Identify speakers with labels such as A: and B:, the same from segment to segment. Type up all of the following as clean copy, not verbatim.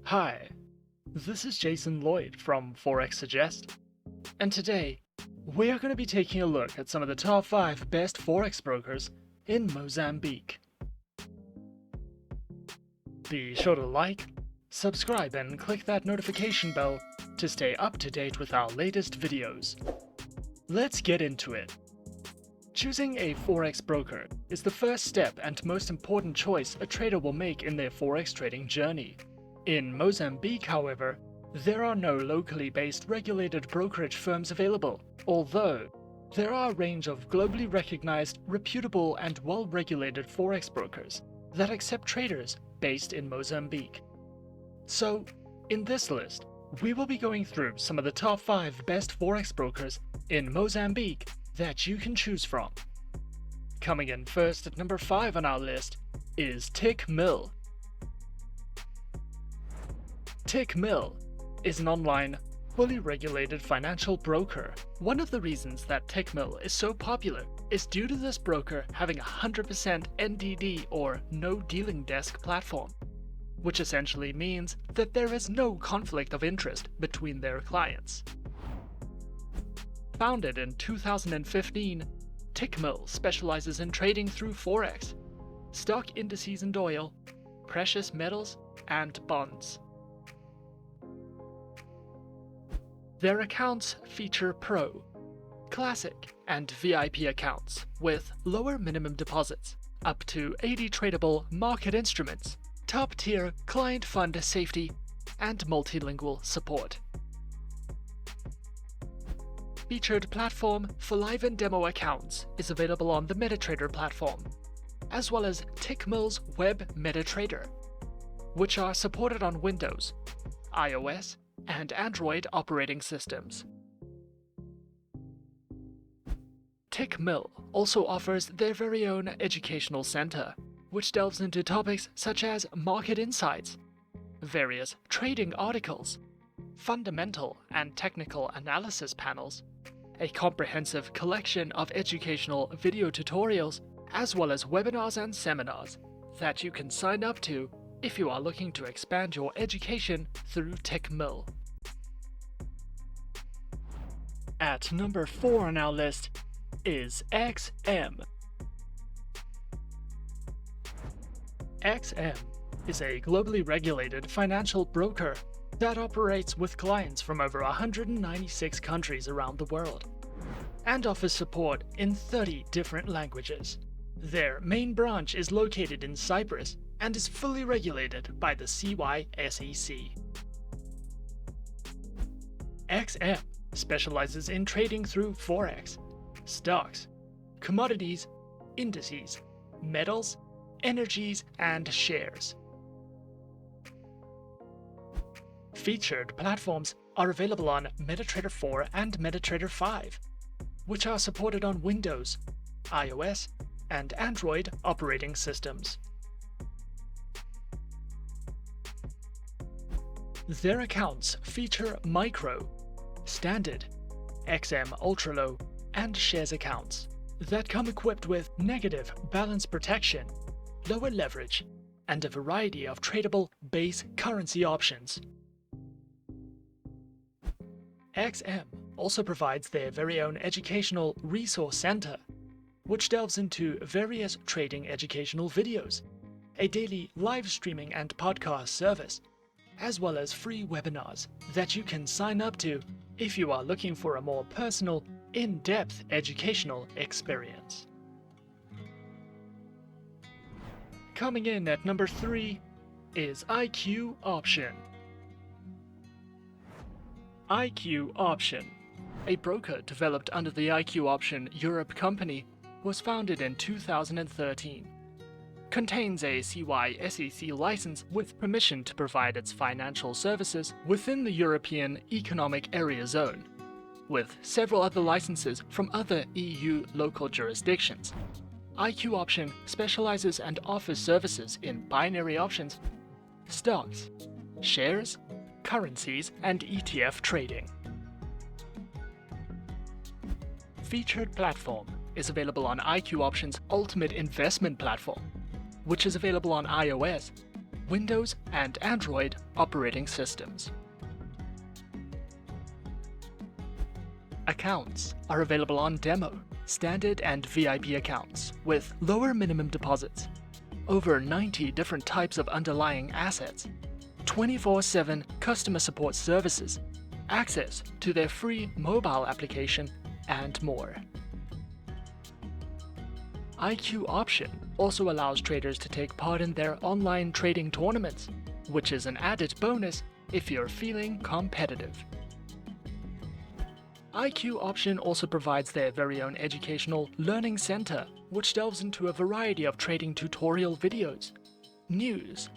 A: Hi, this is Jason Lloyd from Forexsuggest, and today we are going to be taking a look at some of the top 5 best Forex brokers in Mozambique. Be sure to like, subscribe, and click that notification bell to stay up to date with our latest videos. Let's get into it. Choosing a Forex broker is the first step and most important choice a trader will make in their Forex trading journey. In Mozambique, however, there are no locally based regulated brokerage firms available, although there are a range of globally recognized, reputable, and well-regulated Forex brokers that accept traders based in Mozambique. So, in this list, we will be going through some of the top 5 best Forex brokers in Mozambique that you can choose from. Coming in first at number 5 on our list is Tickmill. Tickmill is an online, fully regulated financial broker. One of the reasons that Tickmill is so popular is due to this broker having a 100% NDD or no dealing desk platform, which essentially means that there is no conflict of interest between their clients. Founded in 2015, Tickmill specializes in trading through Forex, stock indices and oil, precious metals, and bonds. Their accounts feature Pro, Classic, and VIP accounts with lower minimum deposits, up to 80 tradable market instruments, top-tier client fund safety, and multilingual support. Featured platform for live and demo accounts is available on the MetaTrader platform, as well as Tickmill's Web MetaTrader, which are supported on Windows, iOS, and Android operating systems. Tickmill also offers their very own educational center, which delves into topics such as market insights, various trading articles, fundamental and technical analysis panels, a comprehensive collection of educational video tutorials, as well as webinars and seminars that you can sign up to if you are looking to expand your education through Tickmill. At number 4 on our list is XM. XM is a globally regulated financial broker that operates with clients from over 196 countries around the world and offers support in 30 different languages. Their main branch is located in Cyprus and is fully regulated by the CYSEC. XM specializes in trading through Forex, stocks, commodities, indices, metals, energies, and shares. Featured platforms are available on MetaTrader 4 and MetaTrader 5, which are supported on Windows, iOS, and Android operating systems. Their accounts feature Micro, Standard, XM Ultra Low, and Shares accounts that come equipped with negative balance protection, lower leverage, and a variety of tradable base currency options. XM also provides their very own educational resource center, which delves into various trading educational videos, a daily live streaming and podcast service, as well as free webinars that you can sign up to if you are looking for a more personal, in-depth educational experience. Coming in at number 3 is IQ Option. IQ Option, a broker developed under the IQ Option Europe company, was founded in 2013. Contains a CYSEC license with permission to provide its financial services within the European Economic Area Zone, with several other licenses from other EU local jurisdictions. IQ Option specializes and offers services in binary options, stocks, shares, currencies, and ETF trading. Featured platform is available on IQ Option's Ultimate Investment Platform, which is available on iOS, Windows and Android operating systems. Accounts are available on demo, standard and VIP accounts with lower minimum deposits, over 90 different types of underlying assets, 24/7 customer support services, access to their free mobile application, and more. IQ Option also allows traders to take part in their online trading tournaments, which is an added bonus if you're feeling competitive. IQ Option also provides their very own educational learning center, which delves into a variety of trading tutorial videos, news,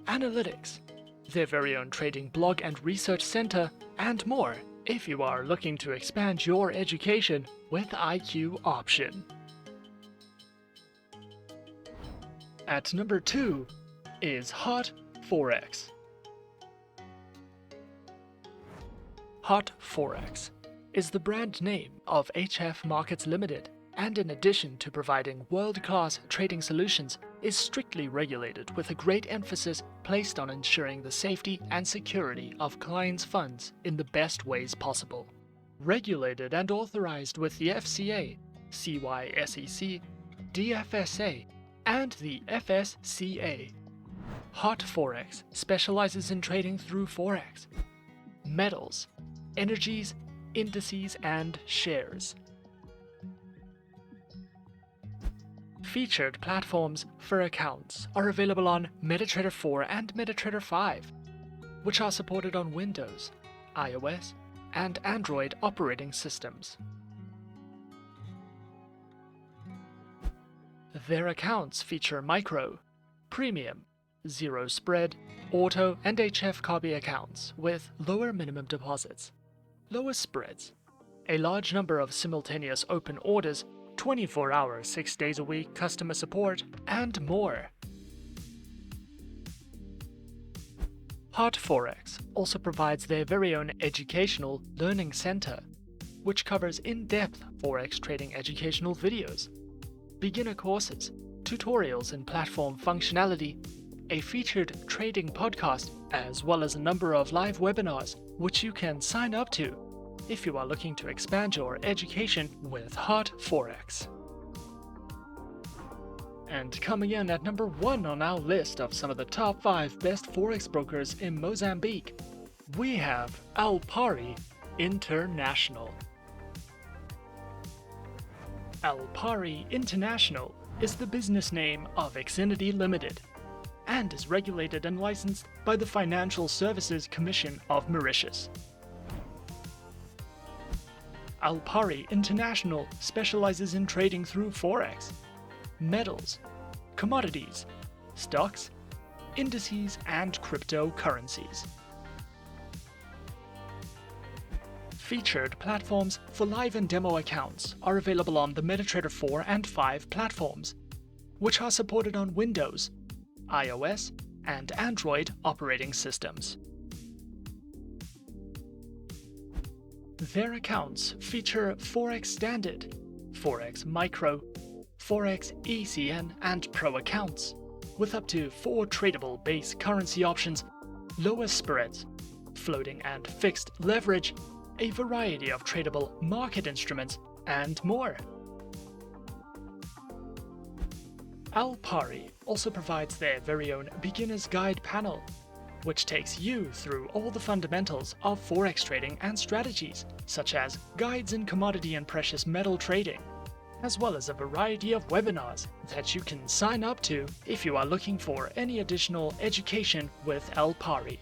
A: analytics, their very own trading blog and research center, and more if you are looking to expand your education with IQ Option. At number 2 is Hot Forex. Hot Forex is the brand name of HF Markets Limited, and in addition to providing world-class trading solutions, is strictly regulated with a great emphasis placed on ensuring the safety and security of clients' funds in the best ways possible. Regulated and authorized with the FCA, CYSEC, DFSA, and the FSCA. Hot Forex specializes in trading through Forex, metals, energies, indices, and shares. Featured platforms for accounts are available on MetaTrader 4 and MetaTrader 5, which are supported on Windows, iOS, and Android operating systems. Their accounts feature micro, premium, zero spread, auto, and HF copy accounts with lower minimum deposits, lower spreads, a large number of simultaneous open orders, 24 hours, 6 days a week customer support, and more. Hot Forex also provides their very own educational learning center, which covers in-depth Forex trading educational videos, beginner courses, tutorials in platform functionality, a featured trading podcast, as well as a number of live webinars, which you can sign up to if you are looking to expand your education with Hot Forex. And coming in at number 1 on our list of some of the top 5 best Forex brokers in Mozambique, we have Alpari International. Alpari International is the business name of Xfinity Limited and is regulated and licensed by the Financial Services Commission of Mauritius. Alpari International specializes in trading through Forex, metals, commodities, stocks, indices, and cryptocurrencies. Featured platforms for live and demo accounts are available on the MetaTrader 4 and 5 platforms, which are supported on Windows, iOS, and Android operating systems. Their accounts feature Forex Standard, Forex Micro, Forex ECN, and Pro accounts, with up to 4 tradable base currency options, lower spreads, floating and fixed leverage, a variety of tradable market instruments, and more. Alpari also provides their very own beginner's guide panel, which takes you through all the fundamentals of Forex trading and strategies, such as guides in commodity and precious metal trading, as well as a variety of webinars that you can sign up to if you are looking for any additional education with Alpari.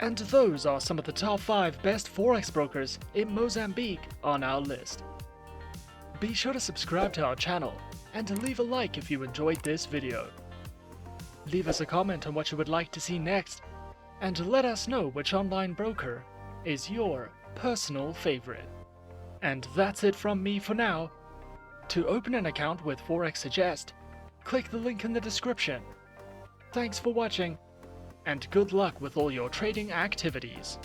A: And those are some of the top 5 best Forex brokers in Mozambique on our list. Be sure to subscribe to our channel and leave a like if you enjoyed this video. Leave us a comment on what you would like to see next, and let us know which online broker is your personal favorite. And that's it from me for now. To open an account with Forexsuggest, click the link in the description. Thanks for watching, and good luck with all your trading activities.